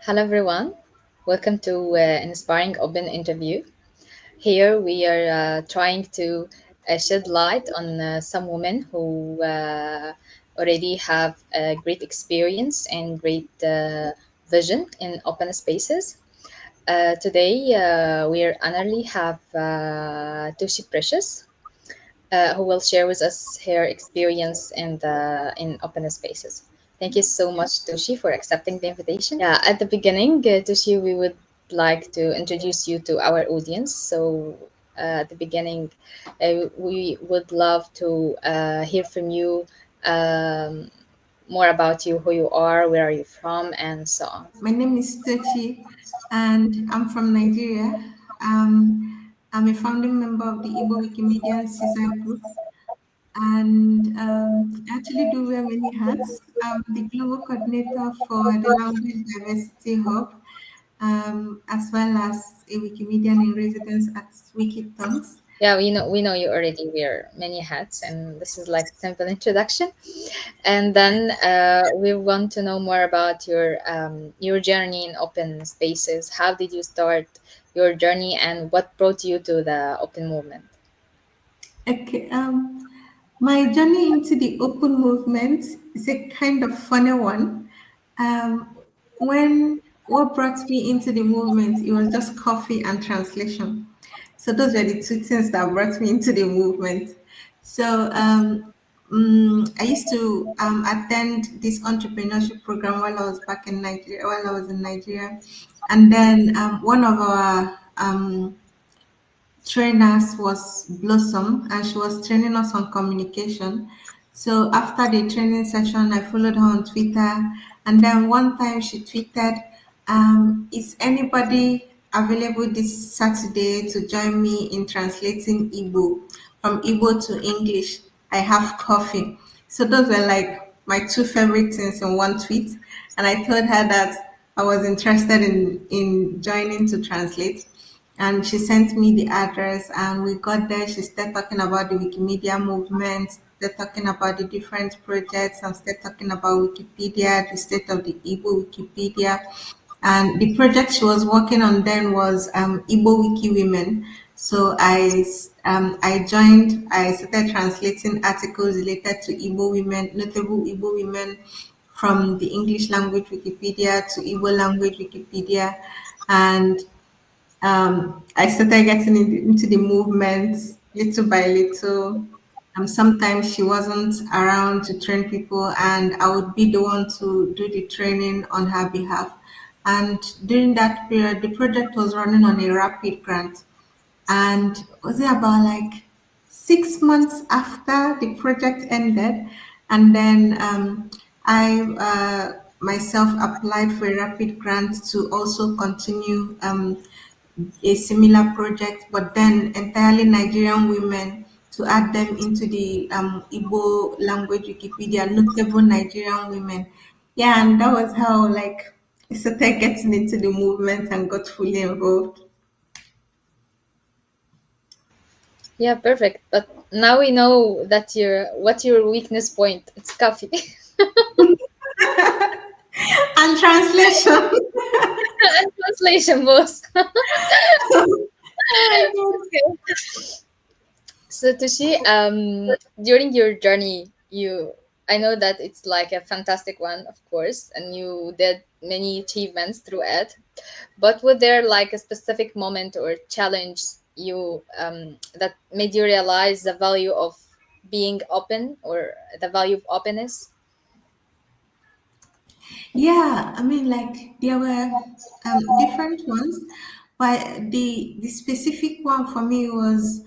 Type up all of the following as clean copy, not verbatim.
Hello, everyone. Welcome to Inspiring Open Interview. Here we are trying to shed light on some women who already have a great experience and great vision in open spaces. Today we are honorably have Tochi Precious, who will share with us her experience in open spaces. Thank you so much, Toshi, for accepting the invitation. Yeah, at the beginning, Toshi, we would like to introduce you to our audience. So, at the beginning, we would love to hear from you um, more about you, who you are, where are you from, and so on. My name is Tochi, and I'm from Nigeria. I'm a founding member of the Igbo Wikimedian CISA group, and I actually do wear many hats. I'm the global coordinator for the Language Diversity Hub, as well as a Wikimedian in residence at Wikitongues. Yeah, we know you already wear many hats, and this is like a simple introduction. And then we want to know more about your journey in open spaces. How did you start your journey, and what brought you to the open movement? Okay, my journey into the open movement is a kind of funny one. Um, when what brought me into the movement, it was just coffee and translation. So those were the two things that brought me into the movement. So I used to attend this entrepreneurship program while I was back in Nigeria, while I was in Nigeria, and then one of our trainers was Blossom, and she was training us on communication. So after the training session, I followed her on Twitter, and then one time she tweeted, "Is anybody available this Saturday to join me in translating Igbo from Igbo to English? I have coffee." So those were like my two favorite things in one tweet, and I told her that I was interested in joining to translate, and she sent me the address, and we got there. She started talking about the Wikimedia movement, started talking about the different projects, and started talking about Wikipedia, the state of the Igbo Wikipedia. And the project she was working on then was Igbo Wiki Women. So I joined. I started translating articles related to Igbo women, notable Igbo women, from the English language Wikipedia to Igbo language Wikipedia, and I started getting into the movement little by little. Sometimes she wasn't around to train people, and I would be the one to do the training on her behalf. And during that period, the project was running on a rapid grant. And was it about like 6 months after the project ended? And then I myself applied for a rapid grant to also continue a similar project, but then entirely Nigerian women, to add them into the Igbo language Wikipedia, notable Nigerian women. Yeah, and that was how like I started getting into the movement and got fully involved. Yeah, perfect. But now we know that your weakness point. It's coffee. And translation. And translation, boss. Oh my god. Okay. So Tushi, during your journey, I know that it's like a fantastic one, of course, and you did many achievements through it. But was there like a specific moment or challenge that made you realize the value of being open or the value of openness? Yeah, I mean, like there were different ones, but the specific one for me was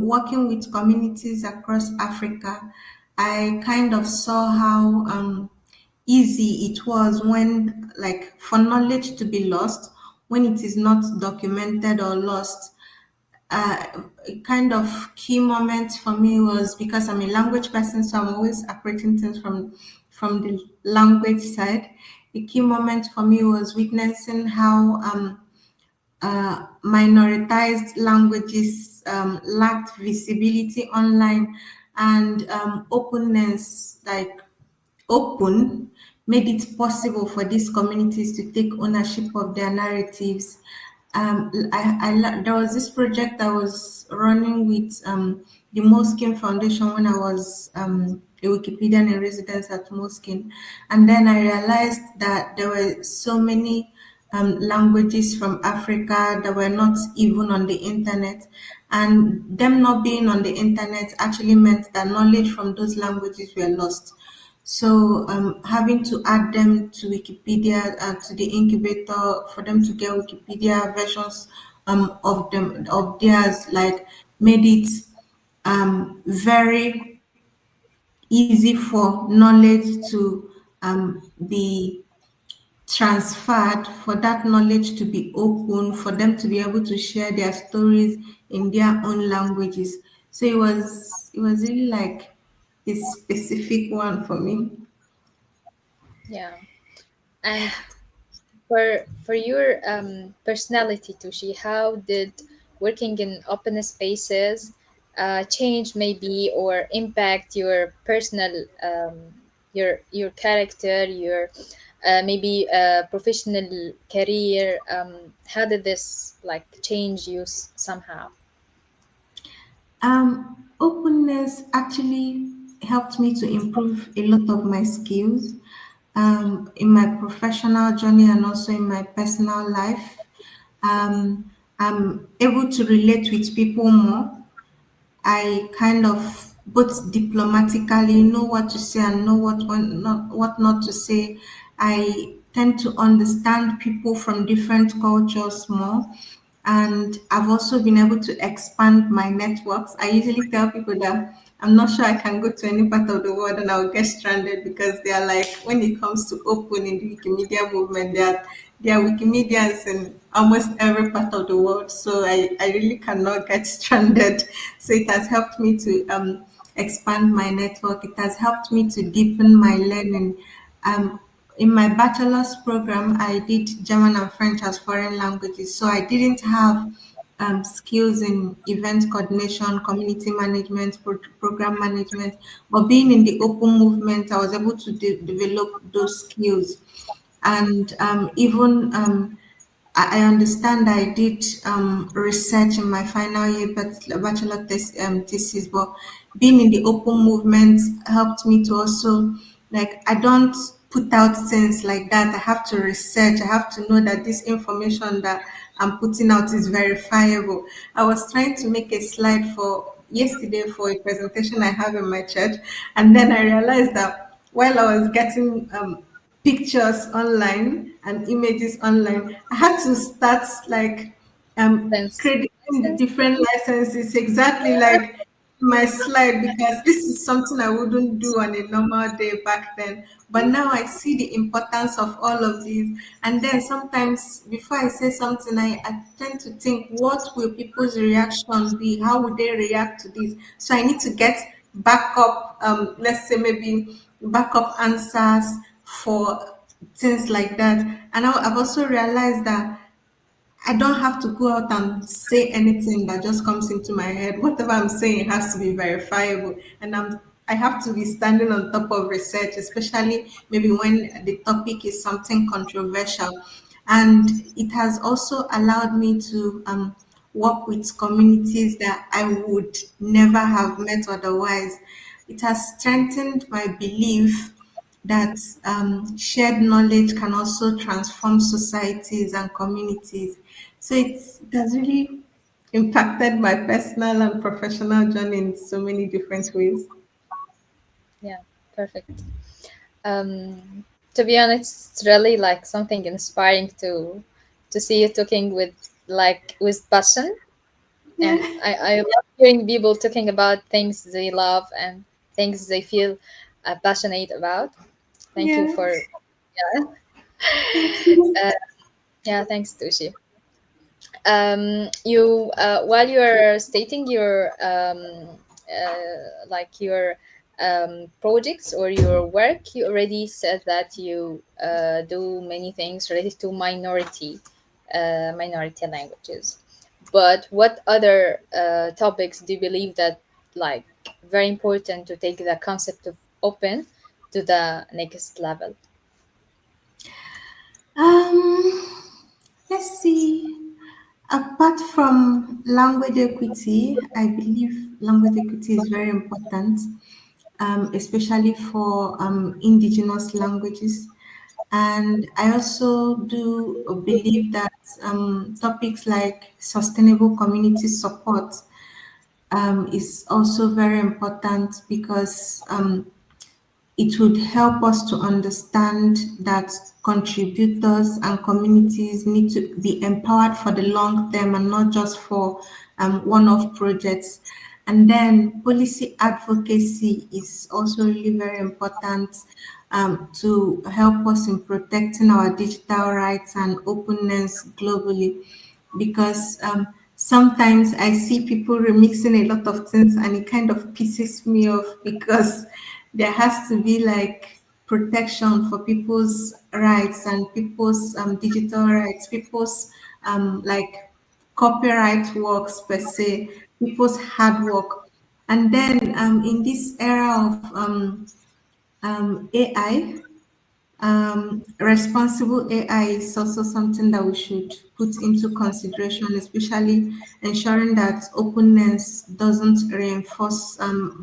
working with communities across Africa. I kind of saw how easy it was when, like, for knowledge to be lost when it is not documented or lost. A kind of key moment for me was because I'm a language person, so I'm always approaching things from the language side. A key moment for me was witnessing how minoritized languages lacked visibility online, and openness, like open, made it possible for these communities to take ownership of their narratives. There was this project I was running with the Moleskine Foundation when I was a Wikipedian in residence at Moleskine, and then I realized that there were so many languages from Africa that were not even on the internet, and them not being on the internet actually meant that knowledge from those languages were lost. So having to add them to Wikipedia, to the incubator for them to get Wikipedia versions of theirs, like made it very easy for knowledge to be transferred, for that knowledge to be open, for them to be able to share their stories in their own languages. So it was really like a specific one for me. Yeah. And for your personality, Tushi, how did working in open spaces change maybe or impact your personal your character, your maybe professional career? How did this like change you somehow? Openness actually helped me to improve a lot of my skills in my professional journey and also in my personal life. I'm able to relate with people more. I kind of both diplomatically know what to say and know what not to say. I tend to understand people from different cultures more. And I've also been able to expand my networks. I usually tell people that I'm not sure I can go to any part of the world and I'll get stranded because they are like, when it comes to open in the Wikimedia movement, they are Wikimedians in almost every part of the world. So I really cannot get stranded. So it has helped me to expand my network. It has helped me to deepen my learning. Um, in my bachelor's program, I did German and French as foreign languages. So I didn't have skills in event coordination, community management, program management. But being in the open movement, I was able to develop those skills. And even I understand I did research in my final year bachelor thesis, but being in the open movement helped me to also, like, I don't put out things like that. I have to research. I have to know that this information that I'm putting out is verifiable. I was trying to make a slide for yesterday for a presentation I have in my church, and then I realized that while I was getting pictures online and images online, I had to start like Sense crediting license different maybe. licenses exactly like my slide, because this is something I wouldn't do on a normal day back then. But now I see the importance of all of these. And then sometimes before I say something, I tend to think, what will people's reaction be? How would they react to this? So I need to get backup, let's say maybe backup answers for things like that. And I've also realized that I don't have to go out and say anything that just comes into my head. Whatever I'm saying has to be verifiable, and I have to be standing on top of research, especially maybe when the topic is something controversial. And it has also allowed me to work with communities that I would never have met otherwise. It has strengthened my belief that shared knowledge can also transform societies and communities. So it has really impacted my personal and professional journey in so many different ways. Yeah, perfect. To be honest, it's really like something inspiring to see you talking with like with passion, Yeah, and I love hearing people talking about things they love and things they feel passionate about. Thank you yeah. for yeah. Thank you. Yeah, thanks, Tushi. You while you are stating your like your projects or your work, you already said that you do many things related to minority languages. But what other topics do you believe that like very important to take the concept of open to the next level? Um, let's see. Apart from language equity, I believe language equity is very important, especially for indigenous languages. And I also do believe that topics like sustainable community support is also very important because it would help us to understand that contributors and communities need to be empowered for the long term and not just for one-off projects. And then policy advocacy is also really very important to help us in protecting our digital rights and openness globally because sometimes I see people remixing a lot of things and it kind of pisses me off because there has to be like protection for people's rights and people's digital rights, people's like copyright works per se, people's hard work. And then in this era of AI, responsible AI is also something that we should put into consideration, especially ensuring that openness doesn't reinforce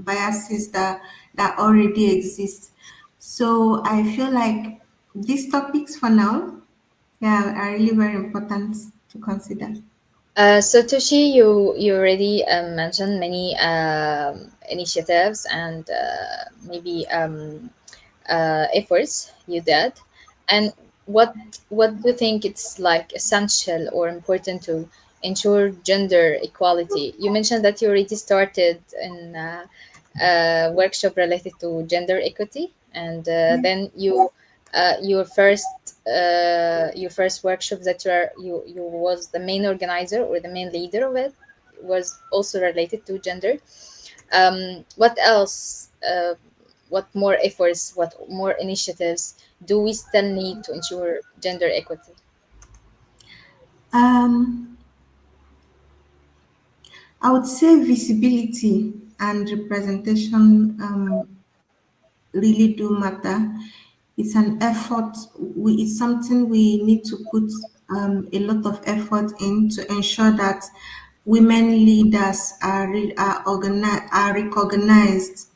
biases that already exist. So I feel like these topics for now, yeah, are really very important to consider. So Toshi, you already mentioned many initiatives and maybe efforts you did, and what what do you think it's like essential or important to ensure gender equality? You mentioned that you already started in a workshop related to gender equity, and then your first workshop that you was the main organizer or the main leader of it was also related to gender. What else? What more efforts? What more initiatives do we still need to ensure gender equity? Um, I would say visibility and representation really do matter. It's an effort. It's something we need to put a lot of effort in to ensure that women leaders are recognized.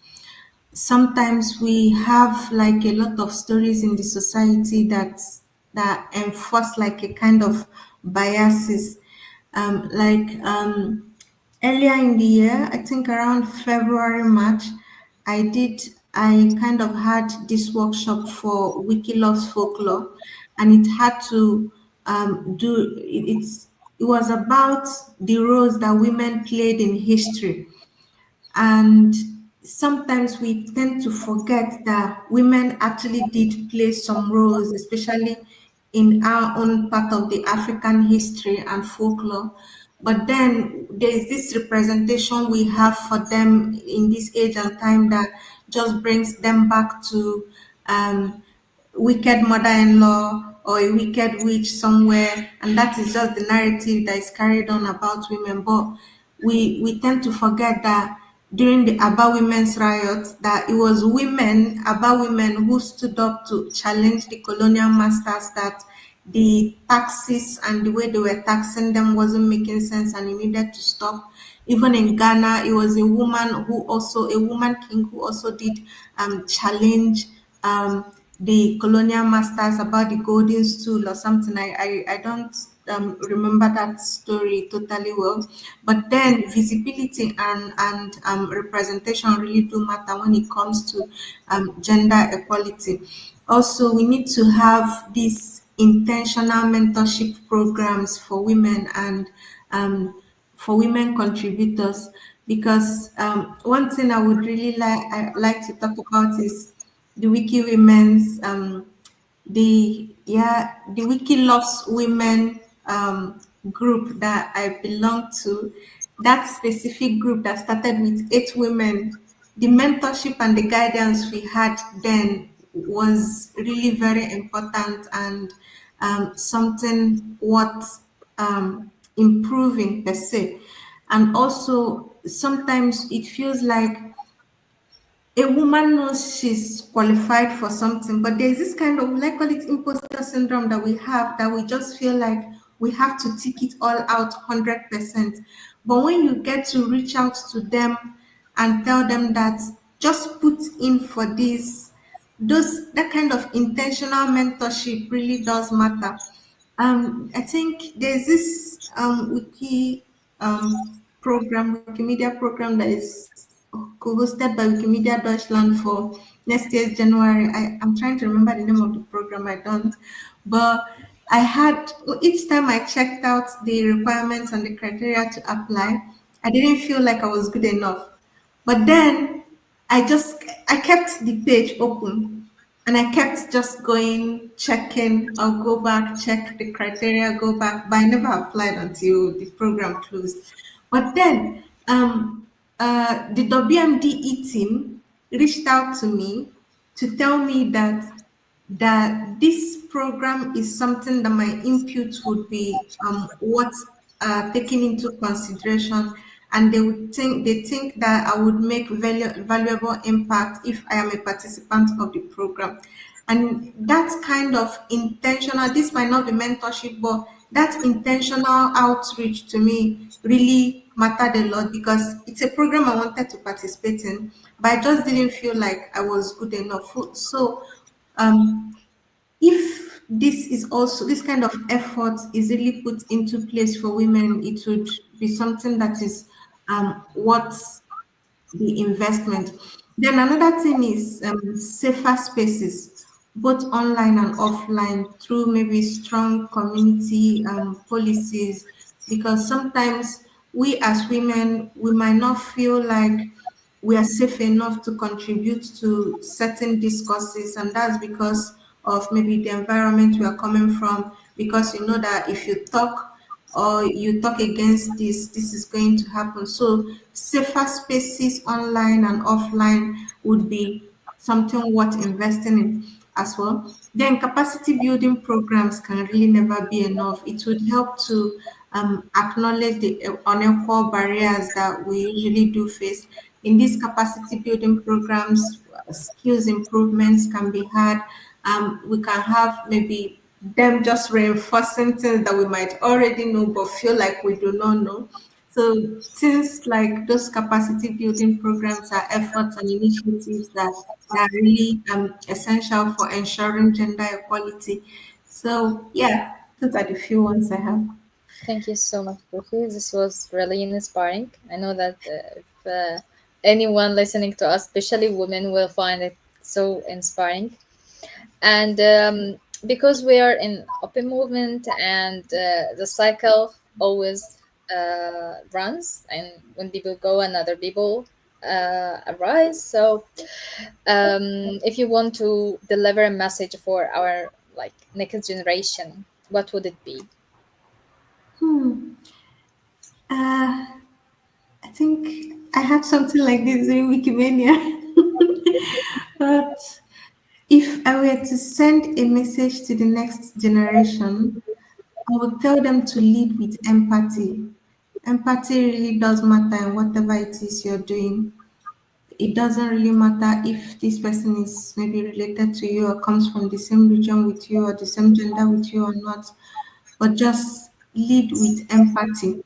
Sometimes we have like a lot of stories in the society that enforce like a kind of biases earlier in the year, I think around February, March, I did, I kind of had this workshop for Wiki Loves Folklore, and it had to it was about the roles that women played in history. And sometimes we tend to forget that women actually did play some roles, especially in our own part of the African history and folklore. But then there's this representation we have for them in this age and time that just brings them back to um, wicked mother-in-law or a wicked witch somewhere, and that is just the narrative that is carried on about women. But we tend to forget that during the Aba women's riots, that it was women, Aba women, who stood up to challenge the colonial masters that the taxes and the way they were taxing them wasn't making sense and it needed to stop. Even in Ghana, it was a woman king who also did challenge the colonial masters about the golden stool or something. I don't remember that story totally well. But then visibility and representation really do matter when it comes to gender equality. Also, we need to have these intentional mentorship programs for women and for women contributors because one thing I like to talk about is the Wiki Women's the Wiki Loves Women group that I belong to. That specific group that started with 8 women, the mentorship and the guidance we had then was really very important and something worth improving per se. And also sometimes it feels like a woman knows she's qualified for something, but there's this kind of, like, call it imposter syndrome that we have, that we just feel like we have to tick it all out 100%. But when you get to reach out to them and tell them that just put in for this, those that kind of intentional mentorship really does matter. I think there's this Wikimedia program that is co-hosted by Wikimedia Deutschland for next year's January. I'm trying to remember the name of the program. I don't, but I had, each time I checked out the requirements and the criteria to apply, I didn't feel like I was good enough. But then I kept the page open and I kept just going, checking. I'll go back, check the criteria, go back. But I never applied until the program closed. But then the WMDE team reached out to me to tell me that this program is something that my input would be what taken into consideration, and they think that I would make valuable impact if I am a participant of the program. And that kind of intentional, this might not be mentorship, but that intentional outreach to me really mattered a lot, because it's a program I wanted to participate in, but I just didn't feel like I was good enough. So um, if this kind of effort is really put into place for women, it would be something that is worth the investment. Then another thing is safer spaces, both online and offline, through maybe strong community policies, because sometimes we as women, we might not feel like we are safe enough to contribute to certain discourses, and that's because of maybe the environment we are coming from, because you know that if you talk or you talk against this, this is going to happen. So safer spaces online and offline would be something worth investing in as well. Then capacity building programs can really never be enough. It would help to acknowledge the unequal barriers that we usually do face. In these capacity building programs, skills improvements can be had. We can have maybe them just reinforcing things that we might already know but feel like we do not know. So things like those capacity building programs are efforts and initiatives that are really essential for ensuring gender equality. So yeah, those are the few ones I have. Thank you so much, Ruki. This was really inspiring. I know that if anyone listening to us, especially women, will find it so inspiring. And because we are in open movement, and the cycle always runs, and when people go, another people arise. So if you want to deliver a message for our like next generation, what would it be? Hmm. Uh, I think I have something like this in Wikimedia. But if I were to send a message to the next generation, I would tell them to lead with empathy. Empathy really does matter in whatever it is you're doing. It doesn't really matter if this person is maybe related to you or comes from the same region with you or the same gender with you or not, but just lead with empathy.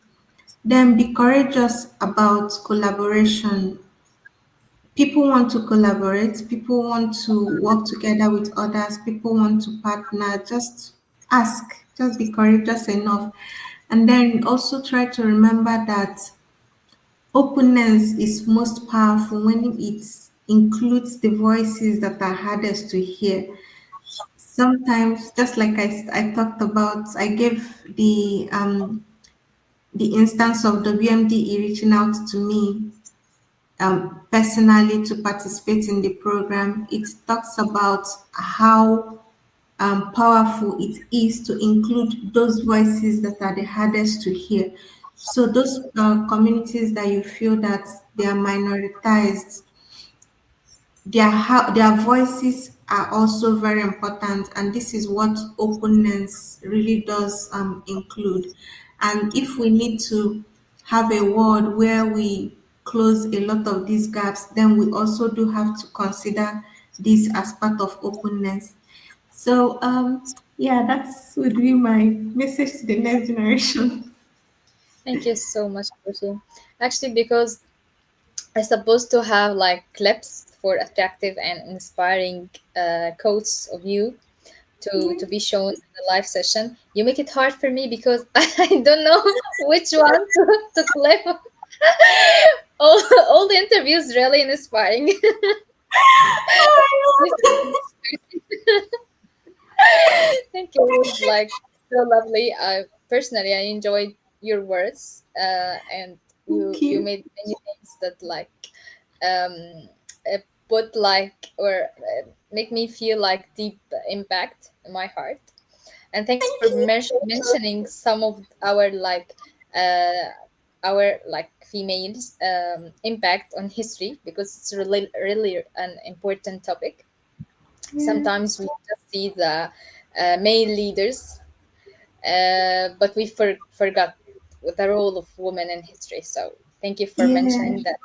Then be courageous about collaboration. People want to collaborate, people want to work together with others, people want to partner. Just ask, just be courageous enough. And then also try to remember that openness is most powerful when it includes the voices that are hardest to hear. Sometimes, just like I talked about, I gave the instance of WMDE reaching out to me personally to participate in the program. It talks about how powerful it is to include those voices that are the hardest to hear. So those communities that you feel that they are minoritized, their voices are also very important, and this is what openness really does include. And if we need to have a world where we close a lot of these gaps, then we also do have to consider this as part of openness. So, yeah, that's would be my message to the next generation. Thank you so much, Toshi. Actually, because I supposed to have like clips for attractive and inspiring quotes of you to be shown in the live session. You make it hard for me because I don't know which one to clip. All the interviews really inspiring. This Thank you. It was like so lovely. I personally I enjoyed your words, and Thank you you. made many things that like um, put like or make me feel like deep impact in my heart. And thanks for Thank you. mentioning some of uh, our like females impact on history because it's really an important topic. Yeah. Sometimes we just see the male leaders, but we forgot the role of women in history. So thank you for Yeah. mentioning that.